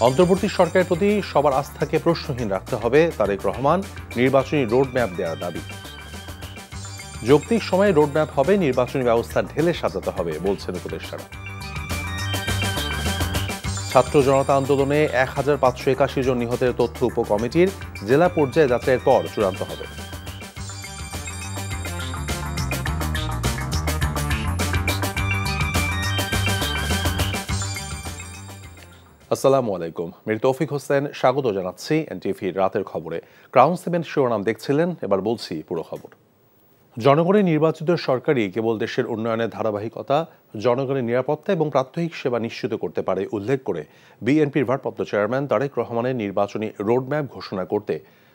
অন্তর্বর্তী সরকারের প্রতি সবার আস্থাকে প্রশ্নহীন রাখতে হবে, তারেক রহমান নির্বাচনী রোডম্যাপ দেওয়ার দাবি। যৌক্তিক সময়ে রোডম্যাপ হবে, নির্বাচনী ব্যবস্থা ঢেলে সাজাতে হবে বলছেন উপদেষ্টারা। ছাত্র জনতা আন্দোলনে ১,৫৮১ জন নিহতের তথ্য উপকমিটির জেলা পর্যায়ে যাচাইয়ের পর চূড়ান্ত হবে। আসসালামু আলাইকুম, মির তৌফিক হোসেন স্বাগত জানাচ্ছি এনটিভির রাতের খবরে। ক্রাউন সিমেন্ট শিরোনাম দেখছিলেন, এবার বলছি পুরো খবর। জনগণের নির্বাচিত সরকারই কেবল দেশের উন্নয়নের ধারাবাহিকতা, জনগণের নিরাপত্তা এবং প্রাত্যহিক সেবা নিশ্চিত করতে পারে উল্লেখ করে বিএনপির ভারপ্রাপ্ত চেয়ারম্যান তারেক রহমানের নির্বাচনী রোডম্যাপ ঘোষণা করতে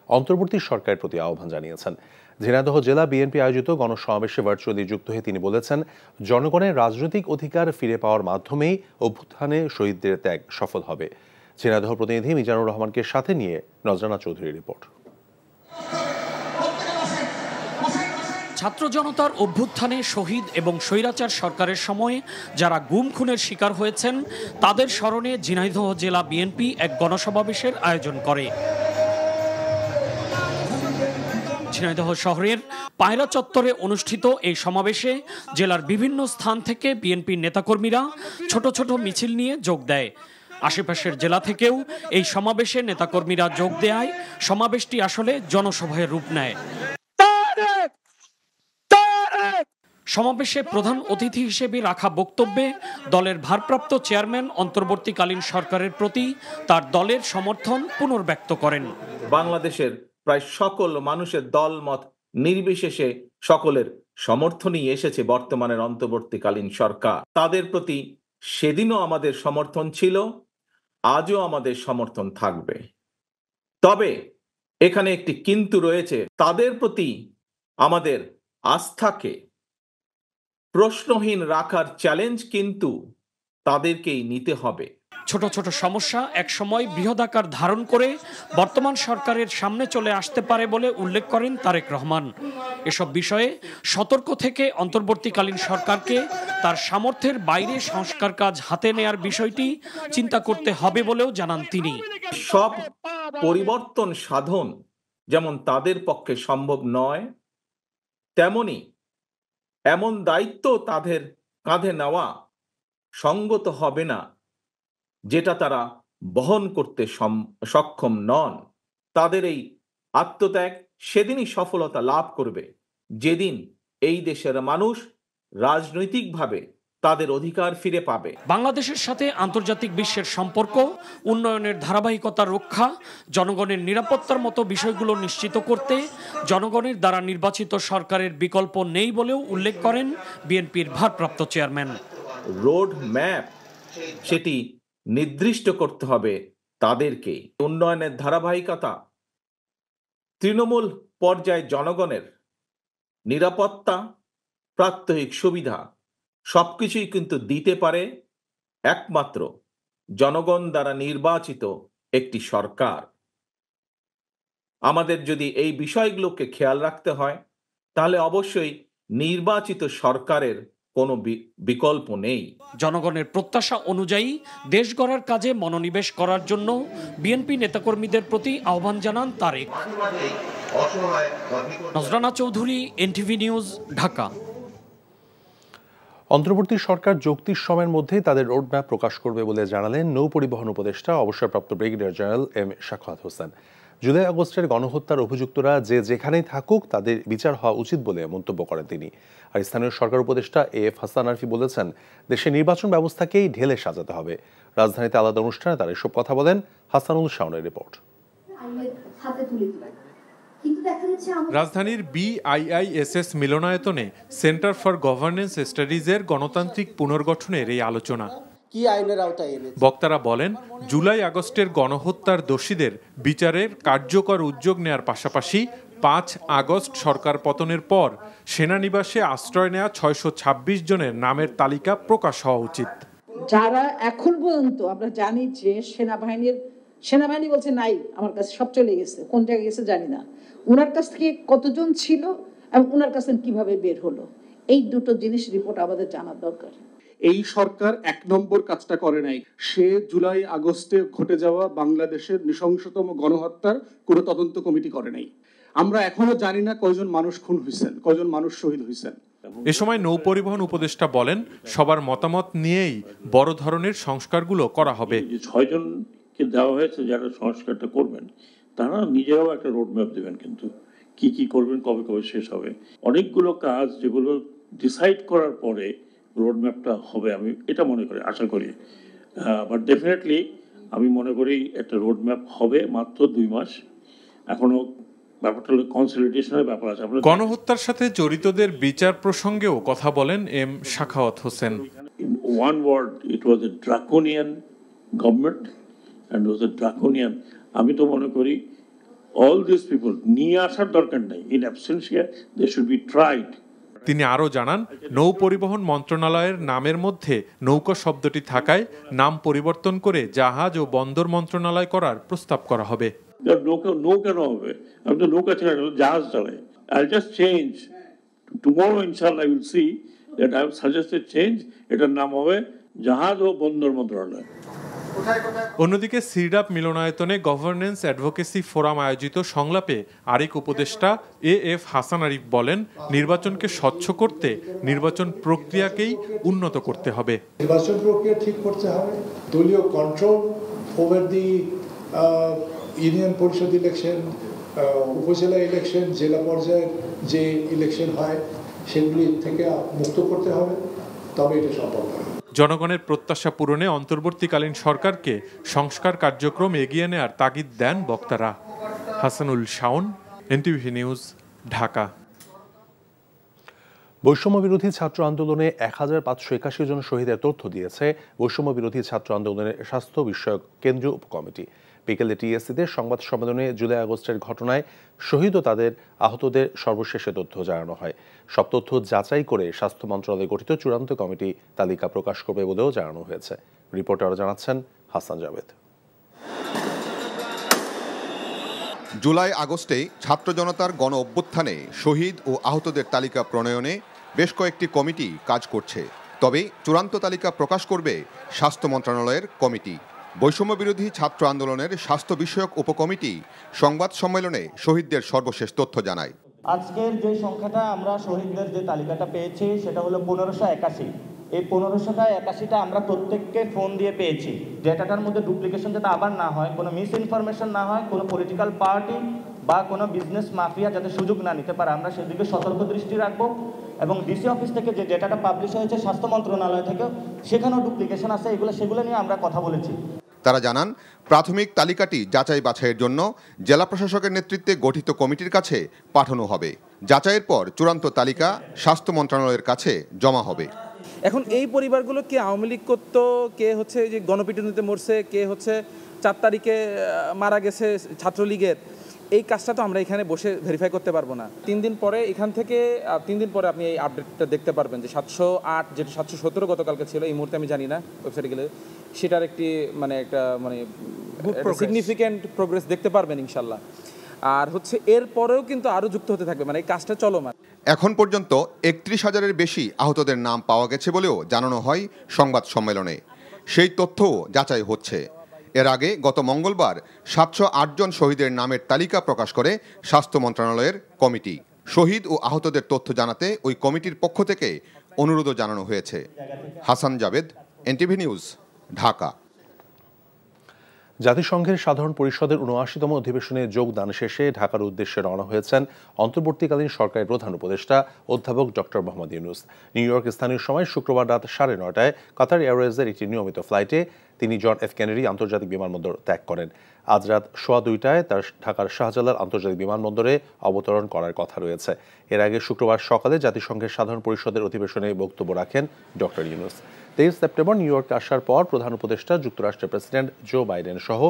অন্তর্বর্তী সরকারের প্রতি আহ্বান জানিয়েছেন। ঝিনাইদহ জেলা বিএনপি আয়োজিত গণসমাবেশে ভার্চুয়ালি যুক্ত হয়ে তিনি বলেছেন, জনগণের রাজনৈতিক অধিকার ফিরে পাওয়ার মাধ্যমেই অভ্যুত্থানে শহীদদের ত্যাগ সফল হবে। ঝিনাইদহ প্রতিনিধি মিজানুর রহমানকে সাথে নিয়ে নজরানা চৌধুরীর রিপোর্ট। ছাত্র জনতার অভ্যুত্থানে শহীদ এবং স্বৈরাচার সরকারের সময়ে যারা গুম খুনের শিকার হয়েছেন তাদের স্মরণে ঝিনাইদহ জেলা বিএনপি এক গণসমাবেশের আয়োজন করে। ঝিনাইদহ শহরের পায়রা চত্বরে অনুষ্ঠিত এই সমাবেশে জেলার বিভিন্ন স্থান থেকে বিএনপির নেতাকর্মীরা ছোট ছোট মিছিল নিয়ে যোগ দেয়। আশেপাশের জেলা থেকেও এই সমাবেশে নেতাকর্মীরা যোগ দেয়। সমাবেশটি আসলে জনসভায় রূপ নেয়। সমাবেশে প্রধান অতিথি হিসেবে রাখা বক্তব্যে দলের ভারপ্রাপ্ত চেয়ারম্যান অন্তর্বর্তীকালীন সরকারের প্রতি তার দলের সমর্থন পুনর্ব্যক্ত করেন। বাংলাদেশের প্রায় সকল মানুষের দলমত নির্বিশেষে সকলের সমর্থনই এসেছে বর্তমানের অন্তর্বর্তীকালীন সরকার। তাদের প্রতি সেদিনও আমাদের সমর্থন ছিল, আজও আমাদের সমর্থন থাকবে। তবে এখানে একটি কিন্তু রয়েছে, তাদের প্রতি আমাদের আস্থাকে প্রশ্নহীন রাখার চ্যালেঞ্জ কিন্তু তাদেরকেই নিতে হবে। ছোট ছোট সমস্যা একসময় বৃহদাকার ধারণ করে বর্তমান সরকারের সামনে চলে আসতে পারে বলে উল্লেখ করেন তারেক রহমান। এসব বিষয়ে সতর্ক থেকে অন্তর্বর্তীকালীন সরকারকে তার সামর্থ্যের বাইরে সংস্কার কাজ হাতে নেয়ার বিষয়টি চিন্তা করতে হবে বলেও জানান তিনি। সব পরিবর্তন সাধন যেমন তাদের পক্ষে সম্ভব নয়, তেমনি এমন দায়িত্ব তাদের কাঁধে নেওয়া সঙ্গত হবে না যেটা তারা বহন করতে সক্ষম নন। তাদের এই আত্মত্যাগ সেদিনই সফলতা লাভ করবে যেদিন এই দেশের মানুষ রাজনৈতিকভাবে তাদের অধিকার ফিরে পাবে। বাংলাদেশের সাথে আন্তর্জাতিক বিশ্বের সম্পর্ক, উন্নয়নের ধারাবাহিকতা রক্ষা, জনগণের নিরাপত্তার মতো বিষয়গুলো নিশ্চিত করতে জনগণের দ্বারা নির্বাচিত সরকারের বিকল্প নেই বলেও উল্লেখ করেন বিএনপির ভারপ্রাপ্ত চেয়ারম্যান। রোড ম্যাপ সেটি নির্দিষ্ট করতে হবে তাদেরকে। উন্নয়নের ধারাবাহিকতা, তৃণমূল পর্যায়ে জনগণের নিরাপত্তা, প্রাত্যহিক সুবিধা সবকিছুই কিন্তু দিতে পারে একমাত্র জনগণ দ্বারা নির্বাচিত একটি সরকার। আমাদের যদি এই বিষয়গুলোকে খেয়াল রাখতে হয় তাহলে অবশ্যই নির্বাচিত সরকারের কোনো বিকল্প নেই। জনগণের প্রত্যাশা অনুযায়ী দেশ গড়ার কাজে মনোনিবেশ করার জন্য বিএনপি নেতাকর্মীদের প্রতি আহ্বান জানান তারেক। Nazrana Chowdhury, NTV news, Dhaka. অন্তর্বর্তী সরকার যৌক্তিক সময়ের মধ্যেই তাদের রোডম্যাপ প্রকাশ করবে বলে জানালেন নৌ পরিবহন উপদেষ্টা অবসরপ্রাপ্ত brigadier general M Sakhawat Hossain. July আগস্টের গণহত্যার অভিযুক্তরা যে যেখানেই থাকুক তাদের বিচার হওয়া উচিত বলে মন্তব্য করেন তিনি। আর স্থানীয় সরকার উপদেষ্টা এএফ হাসান আরফি বলেছেন, দেশের নির্বাচন ব্যবস্থাকেই ঢেলে সাজাতে হবে। রাজধানীতে আলাদা অনুষ্ঠানে তারা এসব কথা বলেন। হাসানুল শাওনের রিপোর্ট। রাজধানীর বিআইআইএসএস মিলনায়তনে সেন্টার ফর গভর্নেন্স স্টাডিজের গণতান্ত্রিক পুনর্গঠনের এই আলোচনা। বক্তারা বলেন, জুলাই আগস্টের গণহত্যার দোষীদের বিচারের কার্যকর উদ্যোগ নেয়ার পাশাপাশি ৫ আগস্ট সরকার পতনের পর সেনানিবাসে আশ্রয় নেওয়া ৬২৬ জনের নামের তালিকা প্রকাশ হওয়া উচিত। যারা এখন পর্যন্ত আমরা জানি যে সেনাবাহিনী বলছে নাই, আমার কাছে সব চলে গেছে, কোন জায়গায় গেছে জানি না, ওনার কাছ থেকে কতজন ছিল এবং ওনার কাছে কিভাবে বের হলো, এই দুটো জিনিস রিপোর্ট আমাদের জানার দরকার। এই সরকার 1 নম্বর কাজটা করে নাই, সে জুলাই আগস্টে ঘটে যাওয়া বাংলাদেশের নৃশংসতম গণহত্যার কোনো তদন্ত কমিটি করে নাই। আমরা এখনো জানি না কয়জন মানুষ খুন হয়েছেন, কয়জন মানুষ শহীদ হয়েছেন। এ সময় নৌ পরিবহন উপদেষ্টা বলেন, সবার মতামত নিয়েই বড় ধরনের সংস্কারগুলো করা হবে। 6 জনকে দেওয়া হয়েছে যারা সংস্কারটা করবেন, তারা নিজেরাও একটা রোডম্যাপ দেবেন, কিন্তু কি কি করবেন, কবে কবে শেষ হবে। অনেকগুলো কাজ যেগুলো ডিসাইড করার পরে রোডম্যাপটা হবে, আমি এটা মনে করি, আশা করি। বাট ডেফিনেটলি আমি মনে করি একটা রোডম্যাপ হবে। মাত্র 2 মাস, এখনো ব্যাপারটা হলো কনসলিডেশনের ব্যাপার আছে। গণহত্যার সাথে জড়িতদের বিচার প্রসঙ্গেও কথা বলেন M Sakhawat Hossain. In one word, it was a draconian government and was a draconian. আমি তো মনে করি all these people নিয়ে আসার দরকার নেই, in absentia they should be tried. তিনি আরও জানান, নৌ পরিবহন মন্ত্রণালয়ের নামের মধ্যে নৌকা শব্দটি থাকায় নাম পরিবর্তন করে জাহাজ ও বন্দর মন্ত্রণালয় করার প্রস্তাব করা হবে। নৌকা না হবে, আমি তো নৌকা চালাই, জাহাজ চালাই। I'll just change. Tomorrow, inshallah, I will see that I have suggested change. এটার নাম হবে জাহাজ ও বন্দর মন্ত্রণালয়। অন্যদিকে সিরডাপ মিলনায়তনে গভর্নেন্স অ্যাডভোকেসি ফোরাম আয়োজিত সংলাপে আরেক উপদেষ্টা এএফ হাসান আরিফ বলেন, নির্বাচনকে স্বচ্ছ করতে নির্বাচন প্রক্রিয়াকেই উন্নত করতে হবে। নির্বাচন প্রক্রিয়া ঠিক করতে হবে, দলীয় কন্ট্রোল ওভার দি ইউনিয়ন পরিষদ ইলেকশন, উপজেলা ইলেকশন, জেলা পর্যায়ে যে ইলেকশন হয় সেগুলি থেকে মুক্ত করতে হবে, তবে এটা সম্ভব হবে। জনগণের প্রত্যাশা পূরণে অন্তর্বর্তীকালীন সরকারকে সংস্কার কার্যক্রম এগিয়ে নেয়ার তাগিদ দেন বক্তারা। Hasanul Shaon, NTV news, Dhaka. বৈষম্য বিরোধী ছাত্র আন্দোলনে 1581 জন শহীদের তথ্য দিয়েছে বৈষম্য বিরোধী ছাত্র আন্দোলনের স্বাস্থ্য বিষয়ক কেন্দ্রীয় উপকমিটি। বিকেলে টিএসসিতে সংবাদ সম্মেলনে জুলাই আগস্টের ঘটনায় শহীদ ও তাদের আহতদের সর্বশেষে তথ্য জানানো হয়। সব তথ্য যাচাই করে স্বাস্থ্য মন্ত্রণালয় গঠিত চূড়ান্ত কমিটি তালিকা প্রকাশ করবে বলেও জানানো হয়েছে। রিপোর্টার জানাচ্ছেন হাসান জাভেদ। জুলাই আগস্টে ছাত্র জনতার গণ অভ্যুত্থানে শহীদ ও আহতদের তালিকা প্রণয়নে বেশ কয়েকটি কমিটি কাজ করছে, তবে চূড়ান্ত তালিকা প্রকাশ করবে স্বাস্থ্য মন্ত্রণালয়ের কমিটি। বৈষম্য বিরোধী ছাত্র আন্দোলনের স্বাস্থ্য বিষয়ক উপকমিটি সংবাদ সম্মেলনে শহীদদের সর্বশেষ তথ্য জানায়। আজকের যে সংখ্যাটা আমরা শহীদদের যে তালিকাটা পেয়েছি সেটা হলো 1581। এই 1581টা আমরা প্রত্যেককে ফোন দিয়ে পেয়েছি। ডেটাটার মধ্যে ডুপ্লিকেশন যাতে আবার না হয়, কোনো মিস ইনফরমেশন না হয়, কোনো পলিটিক্যাল পার্টি বা কোনো বিজনেস মাফিয়া যাতে সুযোগ না নিতে পারে, আমরা সেদিকে সতর্ক দৃষ্টি রাখবো। এবং ডিসি অফিস থেকে যে ডেটাটা পাবলিশ হয়েছে স্বাস্থ্য মন্ত্রণালয় থেকে, সেখানেও ডুপ্লিকেশন আছে, সেগুলো নিয়ে আমরা কথা বলেছি। তারা জানান, প্রাথমিক তালিকাটি যাচাই বাছাইয়ের জন্য জেলা প্রশাসকের নেতৃত্বে গঠিত কমিটির কাছে পাঠানো হবে। যাচাইয়ের পর চূড়ান্ত তালিকা স্বাস্থ্য মন্ত্রণালয়ের কাছে জমা হবে। এখন এই পরিবারগুলো কে আওয়ামী লীগ করতো, কে হচ্ছে যে গণপিটুনিতে মরছে, কে হচ্ছে 4 তারিখে মারা গেছে ছাত্রলীগের, এই কাজটা তো আমরা এখানে বসে ভেরিফাই করতে পারবো না। 3 দিন পরে এখান থেকে 3 দিন পরে আপনি এই আপডেটটা দেখতে পারবেন যে 708 যেটা 717 গতকালকে ছিল, এই মুহূর্তে আমি জানি না, ওয়েবসাইটে গেলে সেটার একটি একটা সিগনিফিক্যান্ট প্রোগ্রেস দেখতে পারবেন ইনশাল্লাহ। আর হচ্ছে এর পরেও কিন্তু আরও যুক্ত হতে থাকবে, এই কাজটা চলমান। এখন পর্যন্ত 31,000-এর বেশি আহতদের নাম পাওয়া গেছে বলেও জানানো হয় সংবাদ সম্মেলনে। সেই তথ্যও যাচাই হচ্ছে। এর আগে গত মঙ্গলবার 708 জন শহীদের নামের তালিকা প্রকাশ করে স্বাস্থ্য মন্ত্রণালয়ের কমিটি। শহীদ ও আহতদের তথ্য জানাতে ওই কমিটির পক্ষ থেকে অনুরোধও জানানো হয়েছে। Hasan Javed, NTV news, Dhaka. জাতিসংঘের সাধারণ পরিষদের ৭৯তম অধিবেশনে যোগদান শেষে ঢাকার উদ্দেশ্যে রওনা হয়েছেন অন্তর্বর্তীকালীন সরকারের প্রধান উপদেষ্টা অধ্যাপক doctor Mohammad Yunus. New York স্থানীয় সময় শুক্রবার রাত 9:30টায় কাতার এয়ারওয়েজের একটি নিয়মিত ফ্লাইটে তিনি জন এফ কেনেডি আন্তর্জাতিক বিমানবন্দর ত্যাগ করেন। আজ রাত 2:15টায় তার ঢাকার শাহজালাল আন্তর্জাতিক বিমানবন্দরে অবতরণ করার কথা রয়েছে। এর আগে শুক্রবার সকালে জাতিসংঘের সাধারণ পরিষদের অধিবেশনে বক্তব্য রাখেন ডক্টর ইউনূস। 23 সেপ্টেম্বর নিউ ইয়র্কে আসার পর প্রধান উপদেষ্টা যুক্তরাষ্ট্রের প্রেসিডেন্ট জো বাইডেন সহ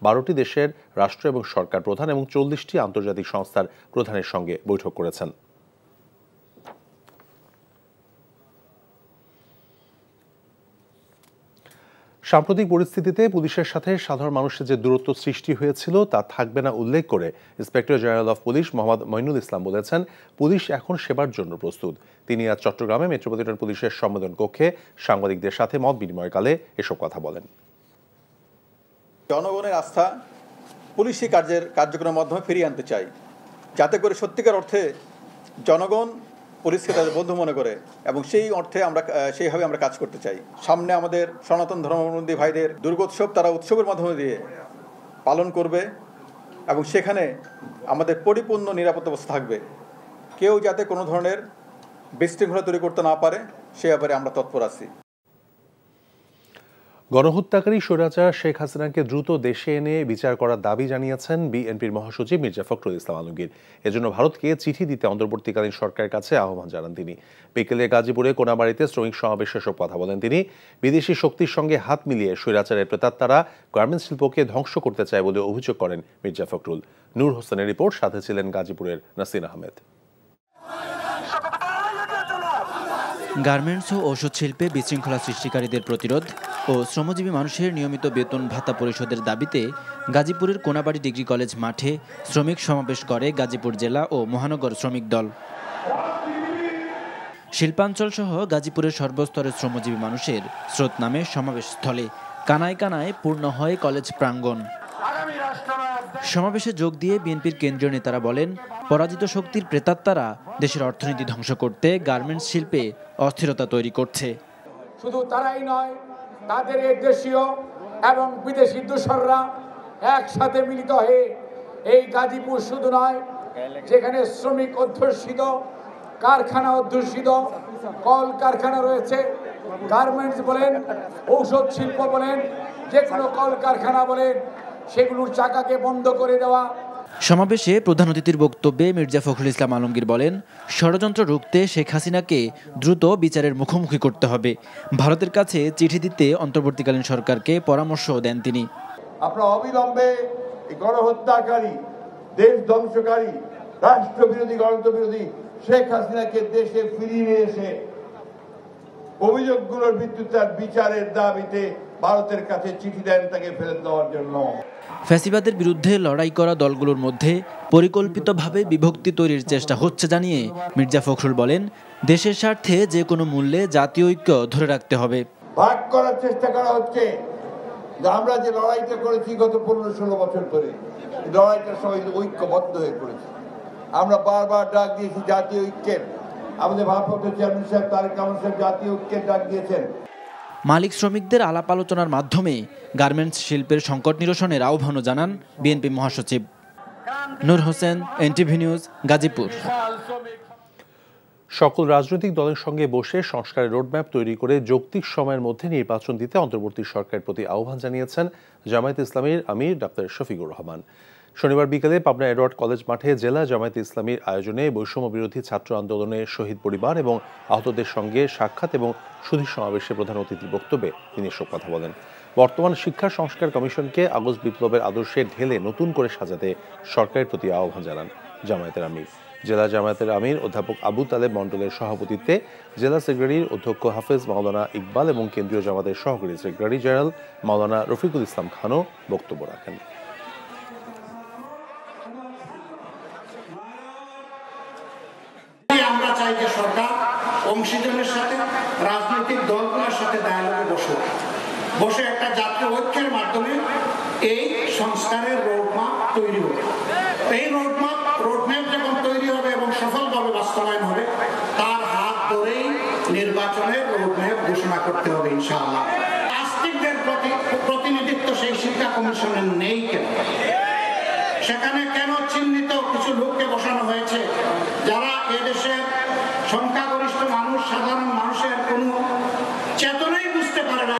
12টি দেশের রাষ্ট্র এবং সরকার প্রধান এবং 40টি আন্তর্জাতিক সংস্থার প্রধানের সঙ্গে বৈঠক করেছেন। সাম্প্রতিক পরিস্থিতিতে পুলিশের সাথে সাধারণ মানুষের যে দূরত্ব সৃষ্টি হয়েছিল তা থাকবে না উল্লেখ করে inspector general of police Mohammad Mainul Islam বলেছেন, পুলিশ এখন সেবার জন্য প্রস্তুত। তিনি আজ চট্টগ্রামে মেট্রোপলিটন পুলিশের সম্মেলন কক্ষে সাংবাদিকদের সাথে মত বিনিময়কালে এসব কথা বলেন। জনগণের আস্থা পুলিশি কার্যক্রমের মাধ্যমে ফিরিয়ে আনতে চাই, যাতে করে সত্যিকার অর্থে জনগণ পুলিশকে তাদের বন্ধু মনে করে এবং সেই অর্থে সেইভাবে আমরা কাজ করতে চাই। সামনে আমাদের সনাতন ধর্মাবলম্বী ভাইদের দুর্গোৎসব তারা উৎসবের মাধ্যমে দিয়ে পালন করবে এবং সেখানে আমাদের পরিপূর্ণ নিরাপত্তা ব্যবস্থা থাকবে। কেউ যাতে কোনো ধরনের বিশৃঙ্খলা তৈরি করতে না পারে সে ব্যাপারে আমরা তৎপর আছি। গণহত্যাকারী স্বৈরাচার শেখ হাসিনাকে দ্রুত দেশে এনে বিচার করার দাবি জানিয়েছেন বিএনপির মহাসচিব মির্জা ফখরুল ইসলাম আলমগীর। এজন্য ভারতকে চিঠি দিতে অন্তর্বর্তীকালীন সরকারের কাছে আহ্বান জানান তিনি। বিকেলে গাজীপুরে কোনাবাড়িতে শ্রমিক সমাবেশে সব কথা বলেন তিনি। বিদেশি শক্তির সঙ্গে হাত মিলিয়ে স্বৈরাচারের প্রেতাত্মারা গার্মেন্টস শিল্পকে ধ্বংস করতে চায় বলে অভিযোগ করেন মির্জা ফখরুল। নূর হোসেনের রিপোর্ট, সাথে ছিলেন গাজীপুরের নাসির আহমেদ। গার্মেন্টস ও ঔষধ শিল্পে বিশৃঙ্খলা সৃষ্টিকারীদের প্রতিরোধ ও শ্রমজীবী মানুষের নিয়মিত বেতন ভাতা পরিশোধের দাবিতে গাজীপুরের কোনাবাড়ি ডিগ্রি কলেজ মাঠে শ্রমিক সমাবেশ করে গাজীপুর জেলা ও মহানগর শ্রমিক দল। শিল্পাঞ্চল সহ গাজীপুরের সর্বস্তরের শ্রমজীবী মানুষের স্রোত নামে সমাবেশস্থলে কানায় কানায় পূর্ণ হয় কলেজ প্রাঙ্গণ। সমাবেশে যোগ দিয়ে বিএনপির কেন্দ্রীয় নেতারা বলেন, পরাজিত শক্তির প্রেতাত্মারা দেশের অর্থনীতি ধ্বংস করতে গার্মেন্টস শিল্পে অস্থিরতা তৈরি করছে। শুধু তারাই নয়, তাদের এই দেশীয় এবং বিদেশি দূষররা একসাথে মিলিত হয়ে এই গাজীপুর শুধু নয়, যেখানে শ্রমিক অধ্যুষিত, কারখানা অধ্যুষিত, কল কারখানা রয়েছে, গার্মেন্টস বলেন, ঔষধ শিল্প বলেন, যে কোনো কল কারখানা বলেন, সেগুলোর চাকাকে বন্ধ করে দেওয়া। সমাবেশে প্রধান অতিথির বক্তব্যে মির্জা ফখরুল ইসলাম আলমগীর বলেন, ষড়যন্ত্র রুখতে শেখ হাসিনাকে দ্রুত বিচারের মুখোমুখি করতে হবে। ভারতের কাছে চিঠি দিতে অন্তর্বর্তীকালীন সরকারকে পরামর্শ দেন তিনি। আপনারা অবিলম্বে গণহত্যাকারী, দেশ ধ্বংসকারী, রাষ্ট্রবিরোধী, গণতন্ত্রবিরোধী শেখ হাসিনাকে দেশে ফিরিয়ে নিয়ে এসে অভিযোগগুলোর ভিত্তিতে বিচারের দাবিতে ভারতের কাছে চিঠি দেন তাকে ফেরত দেওয়ার জন্য। ফ্যাসিবাদের বিরুদ্ধে লড়াই করা দলগুলোর মধ্যে পরিকল্পিতভাবে বিভক্তি তৈরির চেষ্টা হচ্ছে জানিয়ে মির্জা ফখরুল বলেন, দেশের স্বার্থে যে কোনো মূল্যে জাতীয় ঐক্য ধরে রাখতে হবে। ভাগ করার চেষ্টা করা হচ্ছে। আমরা যে লড়াইটা করেছি গত 15-16 বছর ধরে, লড়াইটার সবাই ঐক্যবদ্ধ হয়ে করেছি। আমরা বারবার ডাক দিয়েছি জাতীয় ঐক্যের। আমাদের ভারপ্রাপ্ত চেয়ারম্যান সাহেব তারেক রহমান সাহেব জাতীয় ঐক্যের ডাক দিয়েছেন। মালিক শ্রমিকদের আলাপ আলোচনার মাধ্যমে গার্মেন্টস শিল্পের সংকট নিরসনের আহ্বানও জানান বিএনপি মহাসচিব। নূর হোসেন, এনটিভি নিউজ, গাজীপুর। সকল রাজনৈতিক দলের সঙ্গে বসে সংস্কারের রোডম্যাপ তৈরি করে যৌক্তিক সময়ের মধ্যে নির্বাচন দিতে অন্তর্বর্তী সরকারের প্রতি আহ্বান জানিয়েছেন জামায়াতে ইসলামীর আমির ডাক্তার শফিকুর রহমান। শনিবার বিকেলে পাবনা এডওয়ার্ড কলেজ মাঠে জেলা জামায়াতে ইসলামীর আয়োজনে বৈষম্য বিরোধী ছাত্র আন্দোলনে শহীদ পরিবার এবং আহতদের সঙ্গে সাক্ষাৎ এবং সুধী সমাবেশে প্রধান অতিথির বক্তব্যে তিনি এসব কথা বলেন। বর্তমান শিক্ষা সংস্কার কমিশনকে আগস্ট বিপ্লবের আদর্শে ঢেলে নতুন করে সাজাতে সরকারের প্রতি আহ্বান জানান জামায়াতের আমির। জেলা জামায়াতের আমির অধ্যাপক আবু তালেব মণ্ডলের সভাপতিত্বে জেলা সেক্রেটারির অধ্যক্ষ হাফেজ মাওলানা ইকবাল এবং কেন্দ্রীয় জামায়াতের সহকারী সেক্রেটারি জেনারেল মাওলানা রফিকুল ইসলাম খানও বক্তব্য রাখেন। আমরা চাই যে সরকার অংশীজনের সাথে, রাজনৈতিক দলগুলোর সাথে ডায়ালগে বসে একটা জাতীয় ঐক্যের মাধ্যমে এই সংস্কারের রোডম্যাপ তৈরি হবে। এই রোডম্যাপ যখন তৈরি হবে এবং সফলভাবে বাস্তবায়ন হবে, তার হাত ধরেই নির্বাচনের রোডম্যাপ ঘোষণা করতে হবে ইনশাআল্লাহ। নাস্তিকদের প্রতিনিধিত্ব সেই শিক্ষা কমিশনের নেই কেন? সেখানে কেন চিহ্নিত কিছু লোককে বসানো হয়েছে যারা এদেশের সংখ্যাগরিষ্ঠ মানুষ, সাধারণ মানুষের কোনো চেতনাই বুঝতে পারে না।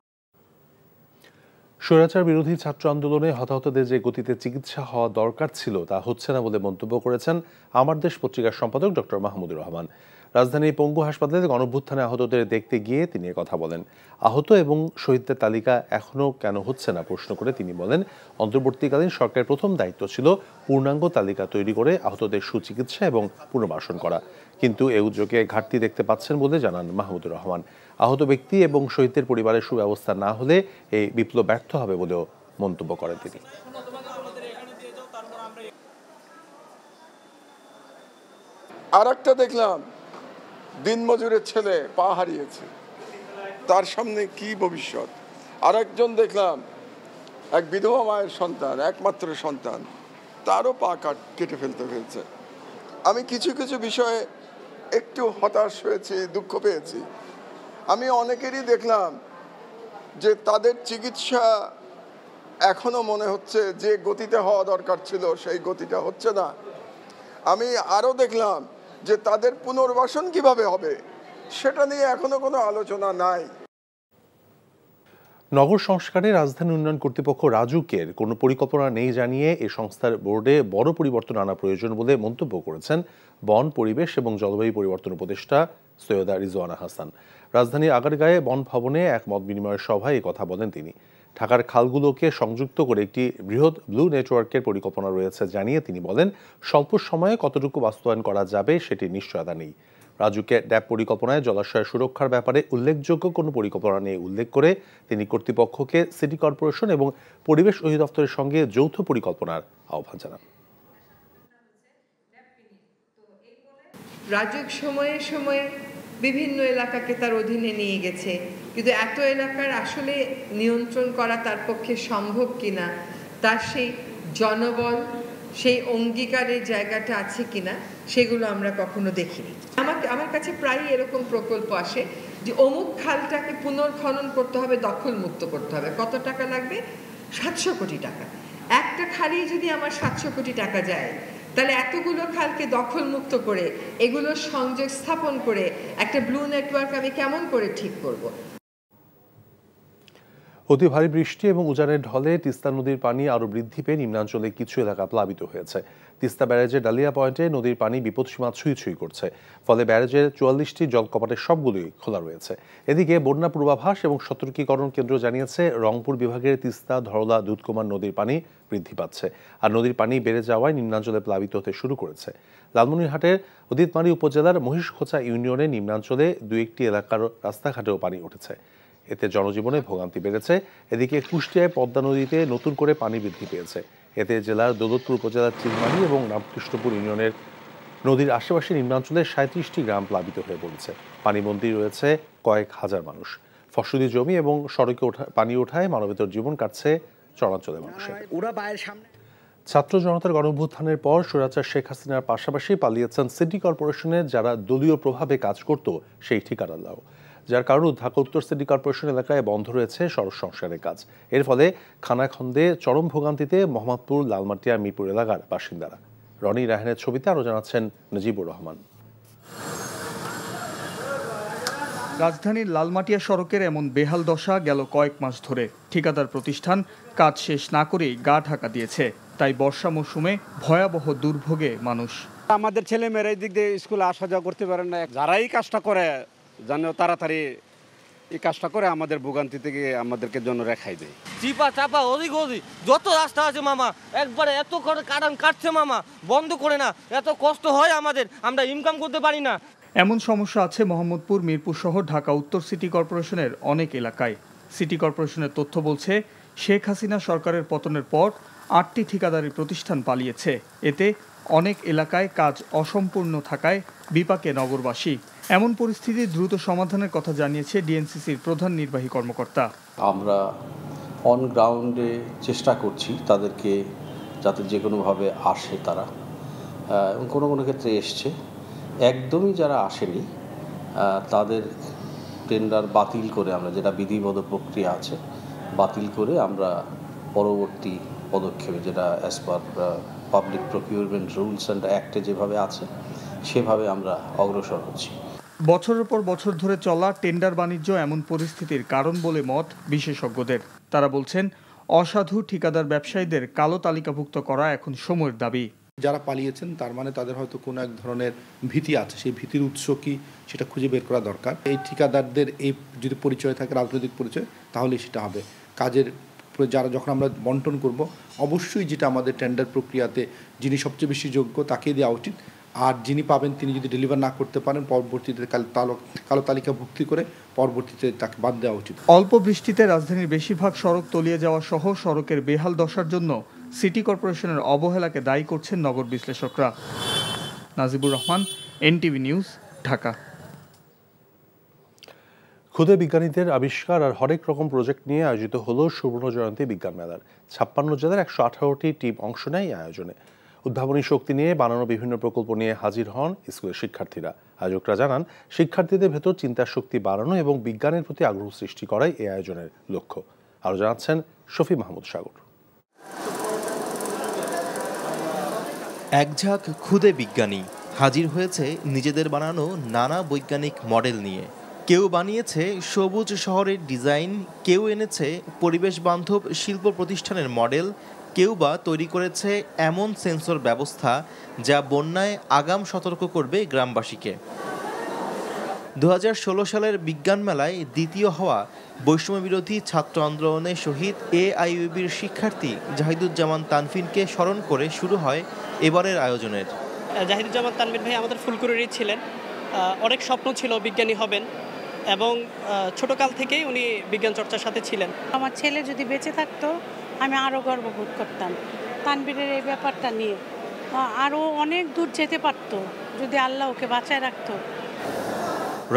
স্বৈরাচার বিরোধী ছাত্র আন্দোলনে হতাহতদের যে গতিতে চিকিৎসা হওয়া দরকার ছিল তা হচ্ছে না বলে মন্তব্য করেছেন আমার দেশ পত্রিকার সম্পাদক ডক্টর মাহমুদুর রহমান। রাজধানীর পঙ্গু হাসপাতালে গণঅভ্যুত্থানে আহতদের দেখতে গিয়ে তিনি কথা বলেন। আহত এবং শহীদদের তালিকা এখনও কেন হচ্ছে না প্রশ্ন করে তিনি বলেন, অন্তর্বর্তীকালীন সরকারের প্রথম দায়িত্ব ছিল পূর্ণাঙ্গ তালিকা তৈরি করে আহতদের সুচিকিৎসা এবং পুনর্বাসন করা, কিন্তু এ উদ্যোগে ঘাটতি দেখতে পাচ্ছেন বলে জানান মাহমুদুর রহমান। আহত ব্যক্তি এবং শহীদদের পরিবারের সুব্যবস্থা না হলে এই বিপ্লব ব্যর্থ হবে বলেও মন্তব্য করেন তিনি। আর একটা দেখলাম দিনমজুরের ছেলে পা হারিয়েছে, তার সামনে কি ভবিষ্যৎ। আর একজন দেখলাম এক বিধবা মায়ের সন্তান, একমাত্র সন্তান, তারও পা কেটে ফেলতে হয়েছে। আমি কিছু কিছু বিষয়ে একটু হতাশ হয়েছি, দুঃখ পেয়েছি। আমি অনেকেরই দেখলাম যে তাদের চিকিৎসা এখনো মনে হচ্ছে যে গতিতে হওয়া দরকার ছিল সেই গতিটা হচ্ছে না। আমি আরও দেখলাম যে তাদের পুনর্বাসন কিভাবে হবে সেটা নিয়ে এখনো কোনো আলোচনা নাই। নগর সংস্কারে রাজধানী উন্নয়ন কর্তৃপক্ষ রাজুকের কোনো পরিকল্পনা নেই জানিয়ে এই সংস্থার বোর্ডে বড় পরিবর্তন আনা প্রয়োজন বলে মন্তব্য করেছেন বন, পরিবেশ এবং জলবায়ু পরিবর্তন উপদেষ্টা সৈয়দা রিজওয়ানা হাসান। রাজধানীর আগারগাঁয়ে বন ভবনে এক মত বিনিময়ের সভায় এই কথা বলেন তিনি। ঢাকার খালগুলোকে সংযুক্ত করে একটি বৃহৎ ব্লু নেটওয়ার্কের পরিকল্পনা রয়েছে জানিয়ে তিনি বলেন, স্বল্প সময়ে কতটুকু বাস্তবায়ন করা যাবে সেটি নিশ্চয়তা নেই। রাজুকে ড্যাব পরিকল্পনায় জলাশয় সুরক্ষার ব্যাপারে উল্লেখযোগ্য কোনো পরিকল্পনা নিয়ে উল্লেখ করে তিনি কর্তৃপক্ষকে সিটি কর্পোরেশন এবং পরিবেশ অধিদপ্তরের সঙ্গে যৌথ পরিকল্পনার আহ্বান জানান। রাজুক সময়ে সময়ে বিভিন্ন এলাকাকে তার অধীনে নিয়ে গেছে, কিন্তু এত এলাকার আসলে নিয়ন্ত্রণ করা তার পক্ষে সম্ভব কিনা, তার সেই জনবল, সেই অঙ্গীকারের জায়গাটা আছে কিনা সেগুলো আমরা কখনো দেখিনি। আমার কাছে প্রায়ই এরকম প্রকল্প আসে যে অমুক খালটাকে পুনর্খনন করতে হবে, দখল মুক্ত করতে হবে, কত টাকা লাগবে? 700 কোটি টাকা। একটা খালেই যদি আমার 700 কোটি টাকা যায়, তাহলে এতগুলো খালকে দখল মুক্ত করে এগুলোর সংযোগ স্থাপন করে একটা ব্লু নেটওয়ার্ক আমি কেমন করে ঠিক করব? অতি ভারী বৃষ্টি এবং উজানের ঢলে তিস্তা নদীর পানি আরও বৃদ্ধি পেয়ে নিম্নাঞ্চলে কিছু এলাকা প্লাবিত হয়েছে। তিস্তা ব্যারেজের ডালিয়া পয়েন্টে নদীর পানি বিপদসীমা ছুঁই ছুঁই করছে, ফলে ব্যারেজের 44টি জলকপাটের সবগুলোই খোলা রয়েছে। এদিকে বন্যা পূর্বাভাস এবং সতর্কীকরণ কেন্দ্র জানিয়েছে রংপুর বিভাগের তিস্তা, ধরলা, দুধকুমার নদীর পানি বৃদ্ধি পাচ্ছে, আর নদীর পানি বেড়ে যাওয়ায় নিম্নাঞ্চলে প্লাবিত হতে শুরু করেছে। লালমনিরহাটের উদিতমারী উপজেলার মহিষখোঁচা ইউনিয়নের নিম্নাঞ্চলে 2-1টি এলাকার রাস্তাঘাটেও পানি উঠেছে, এতে জনজীবনে ভোগান্তি বেড়েছে। এদিকে কুষ্টিয়ায় পদ্মা নদীতে নতুন করে পানি বৃদ্ধি পেয়েছে, এতে জেলার দৌলতপুর উপজেলার চিলমারি এবং রামকৃষ্ণপুর ইউনিয়নের নদীর আশেপাশে নিম্নাঞ্চলে 37টি গ্রাম প্লাবিত হয়ে পড়েছে। পানিবন্দী রয়েছে কয়েক হাজার মানুষ। ফসলি জমি এবং সড়কে পানি ওঠায় মানবেতর জীবন কাটছে চরাঞ্চলের মানুষের। ছাত্র জনতার গণঅভ্যুত্থানের পর স্বৈরাচার শেখ হাসিনার পাশাপাশি পালিয়েছেন সিটি কর্পোরেশনের যারা দলীয় প্রভাবে কাজ করত সেই ঠিকাদাররাও, যার কারণে ঢাকা উত্তর সিটি কর্পোরেশন এলাকায় বন্ধ রয়েছে সড়ক সংস্কারের কাজ। এর ফলে খানাখন্দে চরম ভোগান্তিতে মোহাম্মদপুর, লালমাটিয়া, মিরপুর এলাকার বাসিন্দারা। রনি রায়হানের ছবিতে আরও জানাচ্ছেন নজিবুর রহমান। রাজধানীর লালমাটিয়া সড়কের এমন বেহাল দশা গেল কয়েক মাস ধরে। ঠিকাদার প্রতিষ্ঠান কাজ শেষ না করেই গা ঢাকা দিয়েছে, তাই বর্ষা মৌসুমে ভয়াবহ দুর্ভোগে মানুষ। আমাদের ছেলেমেয়েরা এই দিক দিয়ে স্কুলে আসা যাওয়া করতে পারে না, যারা এই কাজটা করে যেন তাড়াতাড়ি এই কাজটা করে আমাদের ভোগান্তি থেকে আমাদেরকে জন্য রেখাই দেয়। চিপা চাপা অধিক যত রাস্তা আছে মামা, একবারে এত করে কারণ কাটছে মামা, বন্ধ করে না, এত কষ্ট হয় আমাদের, আমরা ইনকাম করতে পারি না। এমন সমস্যা আছে মোহাম্মদপুর, মিরপুর সহ ঢাকা উত্তর সিটি কর্পোরেশনের অনেক এলাকায়। সিটি কর্পোরেশনের তথ্য বলছে, শেখ হাসিনা সরকারের পতনের পর 8টি ঠিকাদারি প্রতিষ্ঠান পালিয়েছে। এতে অনেক এলাকায় কাজ অসম্পূর্ণ থাকায় বিপাকে নগরবাসী। এমন পরিস্থিতি দ্রুত সমাধানের কথা জানিয়েছে ডিএনসিসির প্রধান নির্বাহী কর্মকর্তা। আমরা অন গ্রাউন্ডে চেষ্টা করছি তাদেরকে যাতে যে কোনোভাবে আসে তারা, এবং কোনো কোনো ক্ষেত্রে এসছে। একদমই যারা আসেনি তাদের টেন্ডার বাতিল করে, আমরা যেটা বিধিবদ্ধ প্রক্রিয়া আছে বাতিল করে আমরা পরবর্তী পদক্ষেপে, যেটা as per public procurement rules and অ্যাক্টে যেভাবে আছে সেভাবে আমরা অগ্রসর হচ্ছি। বছরের পর বছর ধরে চলা টেন্ডার বাণিজ্য এমন পরিস্থিতির কারণ বলে মত বিশেষজ্ঞদের। তারা বলছেন, অসাধু ঠিকাদার ব্যবসায়ীদের কালো তালিকাভুক্ত করা এখন সময়ের দাবি। যারা পালিয়েছেন তার মানে তাদের হয়তো কোনো এক ধরনের ভীতি আছে, সেই ভীতির উৎস কি সেটা খুঁজে বের করা দরকার। এই ঠিকাদারদের এই যদি পরিচয় থাকে রাজনৈতিক পরিচয়, তাহলে সেটা হবে। কাজের যারা যখন আমরা বন্টন করব, অবশ্যই যেটা আমাদের টেন্ডার প্রক্রিয়াতে যিনি সবচেয়ে বেশি যোগ্য তাকে দেওয়া উচিত, আর যিনি পাবেন তিনি যদি ডেলিভার না করতে পারেন পরবর্তীতে কালো তালিকা ভুক্তি করে পরবর্তীতে তাকে বাদ দেওয়া উচিত। অল্প বৃষ্টিতে রাজধানীর বেশিরভাগ সড়ক তলিয়ে যাওয়া সহ সড়কের বেহাল দশার জন্য সিটি কর্পোরেশনের অবহেলাকে দায়ী করছেন নগর বিশ্লেষকরা। Najibur Rahman, NTV news, Dhaka. ক্ষুদে বিজ্ঞানীদের আবিষ্কার আর হরেক রকম প্রজেক্ট নিয়ে আয়োজিত হলো সুবর্ণ জয়ন্তী বিজ্ঞান মেলার। 56 জেলার 118টি টিম অংশ নেয় এই আয়োজনে। উদ্ভাবনী শক্তি নিয়ে বানানো বিভিন্ন প্রকল্প নিয়ে হাজির হন স্কুলের শিক্ষার্থীরা। আয়োজকরা জানান, শিক্ষার্থীদের ভেতর চিন্তার শক্তি বাড়ানো এবং বিজ্ঞানের প্রতি আগ্রহ সৃষ্টি করাই এই আয়োজনের লক্ষ্য। আরও জানাচ্ছেন শফি মাহমুদ সাগর। এক ঝাঁক ক্ষুদে বিজ্ঞানী হাজির হয়েছে নিজেদের বানানো নানা বৈজ্ঞানিক মডেল নিয়ে। কেউ বানিয়েছে সবুজ শহরের ডিজাইন, কেউ এনেছে পরিবেশ বান্ধব শিল্প প্রতিষ্ঠানের মডেল, কেউ বা তৈরি করেছে এমন সেন্সর ব্যবস্থা যা বন্যায় আগাম সতর্ক করবে গ্রামবাসীকে। 2016 সালের বিজ্ঞান মেলায় দ্বিতীয় হওয়া বৈষম্যবিরোধী ছাত্র আন্দোলনে শহীদ এআইইউবির শিক্ষার্থী জাহিদুজ্জামান তানফিনকে স্মরণ করে শুরু হয় এবারের আয়োজনের। জাহিদুজ্জামান তানফিন ভাই আমাদের ফুলকুরির ছিলেন, অনেক স্বপ্ন ছিল বিজ্ঞানী হবেন এবং ছোটকাল থেকেই উনি বিজ্ঞান চর্চার সাথে ছিলেন। আমার ছেলে যদি বেঁচে থাকতো আমি আরও গর্ববোধ করতাম তানভীরের এই ব্যাপারটা নিয়ে। আরও অনেক দূর যেতে পারতো যদি আল্লাহ ওকে বাঁচায় রাখতো।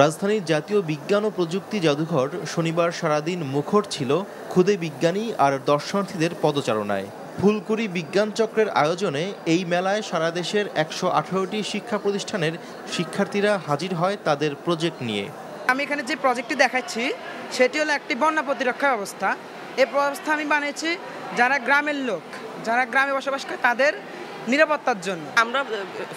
রাজধানীর জাতীয় বিজ্ঞান ও প্রযুক্তি জাদুঘর শনিবার সারাদিন মুখর ছিল ক্ষুদে বিজ্ঞানী আর দর্শনার্থীদের পদচারণায়। ফুলকুরি বিজ্ঞান চক্রের আয়োজনে এই মেলায় সারা দেশের 118টি শিক্ষা প্রতিষ্ঠানের শিক্ষার্থীরা হাজির হয় তাদের প্রজেক্ট নিয়ে। আমি এখানে যে প্রজেক্টটি দেখাচ্ছি সেটি হলো একটি বন্যা প্রতিরক্ষা ব্যবস্থা। এই ব্যবস্থা আমি বানিয়েছি যারা গ্রামের লোক, যারা গ্রামে বসবাস করে তাদের নিরাপত্তার জন্য। আমরা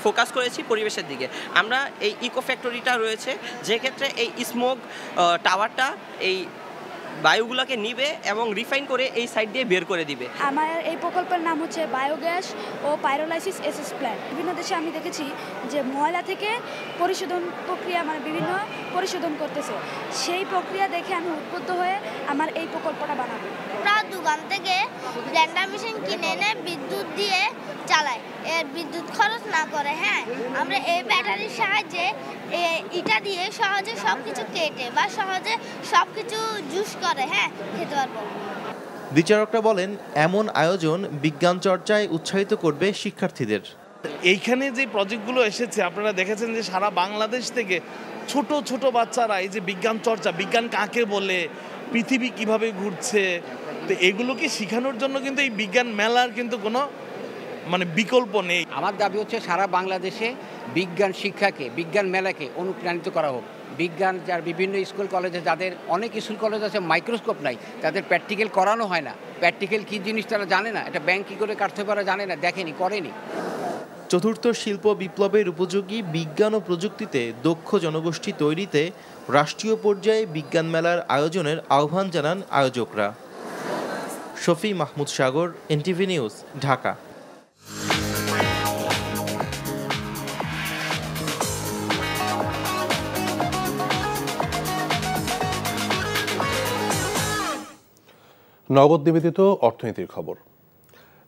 ফোকাস করেছি পরিবেশের দিকে। আমরা এই ইকো ফ্যাক্টরিটা রয়েছে, যে ক্ষেত্রে এই স্মোক টাওয়ারটা এই বায়ুগুলোকে নিবে এবং রিফাইন করে এই সাইড দিয়ে বের করে দিবে। আমার এই প্রকল্পের নাম হচ্ছে বায়োগ্যাস ও পাইরোলাইসিস এসএস প্ল্যান্ট। বিভিন্ন দেশে আমি দেখেছি যে ময়লা থেকে পরিশোধন প্রক্রিয়া বিভিন্ন পরিশোধন করতেছে, সেই প্রক্রিয়া দেখে আমি উদ্বুদ্ধ হয়ে আমার এই প্রকল্পটা বানাবো। আমরা দোকান থেকে ব্লেন্ডার মেশিন কিনে এনে বিদ্যুৎ দিয়ে চালাই, এর বিদ্যুৎ খরচ না করে। আমরা এই ব্যাটারির সাহায্যে ইটা দিয়ে সহজে সবকিছু কেটে বা সহজে সবকিছু জুস করে খেতে পারবো। বিচারকরা বলেন, এমন আয়োজন বিজ্ঞান চর্চায় উৎসাহিত করবে শিক্ষার্থীদের। এইখানে যে প্রজেক্টগুলো এসেছে আপনারা দেখেছেন যে সারা বাংলাদেশ থেকে ছোট ছোট বাচ্চারা এই যে বিজ্ঞান চর্চা, বিজ্ঞান কাকে বলে, পৃথিবী কিভাবে ঘুরছে, তো এগুলোকে শেখানোর জন্য কিন্তু এই বিজ্ঞান মেলার কিন্তু কোনো বিকল্প নেই। আমার দাবি হচ্ছে সারা বাংলাদেশে বিজ্ঞান শিক্ষাকে, বিজ্ঞান মেলাকে অনুপ্রাণিত করা হোক। বিজ্ঞান যার বিভিন্ন স্কুল কলেজে, যাদের অনেক স্কুল কলেজ আছে মাইক্রোস্কোপ নাই, তাদের প্র্যাকটিক্যাল করানো হয় না। প্র্যাকটিক্যাল কী জিনিস তারা জানে না, এটা ব্যাংক কী করে কাটতে পারে জানে না, দেখেনি, করেনি। চতুর্থ শিল্প বিপ্লবের উপযোগী বিজ্ঞান ও প্রযুক্তিতে দক্ষ জনগোষ্ঠী তৈরিতে রাষ্ট্রীয় পর্যায়ে বিজ্ঞান মেলার আয়োজনের আহ্বান জানান আয়োজকরা। শফি মাহমুদ সাগর, এনটিভি নিউজ, ঢাকা। নগদ নিবেদিত অর্থনীতির খবর।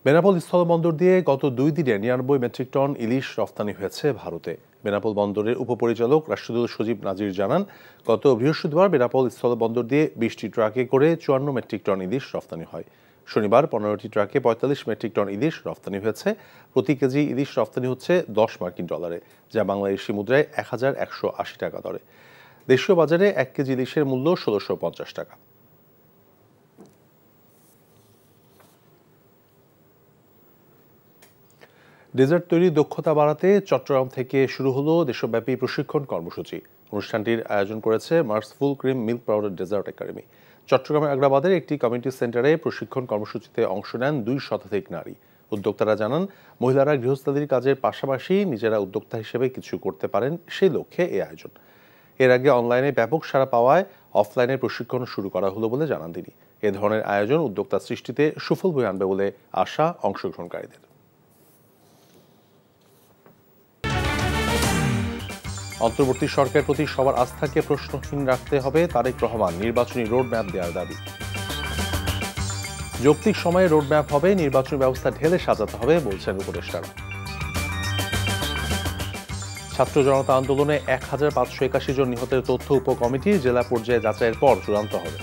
বেনাপোল স্থলবন্দর দিয়ে গত 2 দিনে 99 মেট্রিক টন ইলিশ রফতানি হয়েছে ভারতে। বেনাপোল বন্দরের উপপরিচালক রাষ্ট্রদূত সজীব নাজির জানান, গত বৃহস্পতিবার বেনাপোল স্থলবন্দর দিয়ে 20টি ট্রাকে করে 54 মেট্রিক টন ইলিশ রফতানি হয়। শনিবার 15টি ট্রাকে 45 মেট্রিক টন ইলিশ রফতানি হয়েছে। প্রতি কেজি ইলিশ রফতানি হচ্ছে $10, যা বাংলাদেশি মুদ্রায় 1180 টাকা দরে। দেশীয় বাজারে 1 কেজি ইলিশের মূল্য 1650 টাকা। ডেজার্ট তৈরির দক্ষতা বাড়াতে চট্টগ্রাম থেকে শুরু হলো দেশব্যাপী প্রশিক্ষণ কর্মসূচি। অনুষ্ঠানটির আয়োজন করেছে Mars full cream milk powder dessert academy. চট্টগ্রামের আগ্রাবাদের একটি কমিউনিটি সেন্টারে প্রশিক্ষণ কর্মসূচিতে অংশ নেন 2 শতাধিক নারী। উদ্যোক্তারা জানান, মহিলারা গৃহস্থালির কাজের পাশাপাশি নিজেরা উদ্যোক্তা হিসেবে কিছু করতে পারেন, সেই লক্ষ্যে এই আয়োজন। এর আগে অনলাইনে ব্যাপক সাড়া পাওয়ায় অফলাইনে প্রশিক্ষণ শুরু করা হলো বলে জানান তিনি। এ ধরনের আয়োজন উদ্যোক্তা সৃষ্টিতে সুফল বয়ে আনবে বলে আশা অংশগ্রহণকারীদের। অন্তর্বর্তী সরকারের প্রতি সবার আস্থাকে প্রশ্নহীন রাখতে হবে, তারেক রহমান নির্বাচনী রোডম্যাপ দেওয়ার দাবি। যৌক্তিক সময়ে রোডম্যাপ হবে, নির্বাচনী ব্যবস্থা ঢেলে সাজাতে হবে বলছেন উপদেষ্টারা। ছাত্র জনতা আন্দোলনে ১,৫৮১ জন নিহতের তথ্য উপকমিটি জেলা পর্যায়ে যাচাইয়ের পর চূড়ান্ত হবে।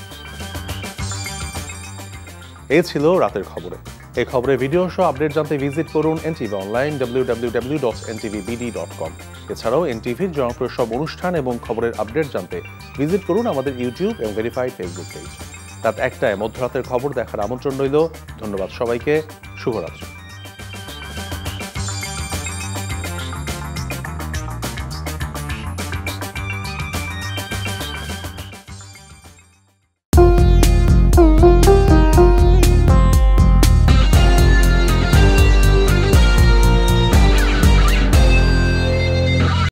এই ছিল রাতের খবরে। এই খবরের ভিডিও সহ আপডেট জানতে ভিজিট করুন এনটিভি অনলাইন www.ntvbd.com। এছাড়াও এনটিভির জনপ্রিয় সব অনুষ্ঠান এবং খবরের আপডেট জানতে ভিজিট করুন আমাদের ইউটিউব এবং ভেরিফাইড ফেসবুক পেজ। রাত ১টায় মধ্যরাতের খবর দেখার আমন্ত্রণ রইল। ধন্যবাদ সবাইকে। শুভরাত্রি।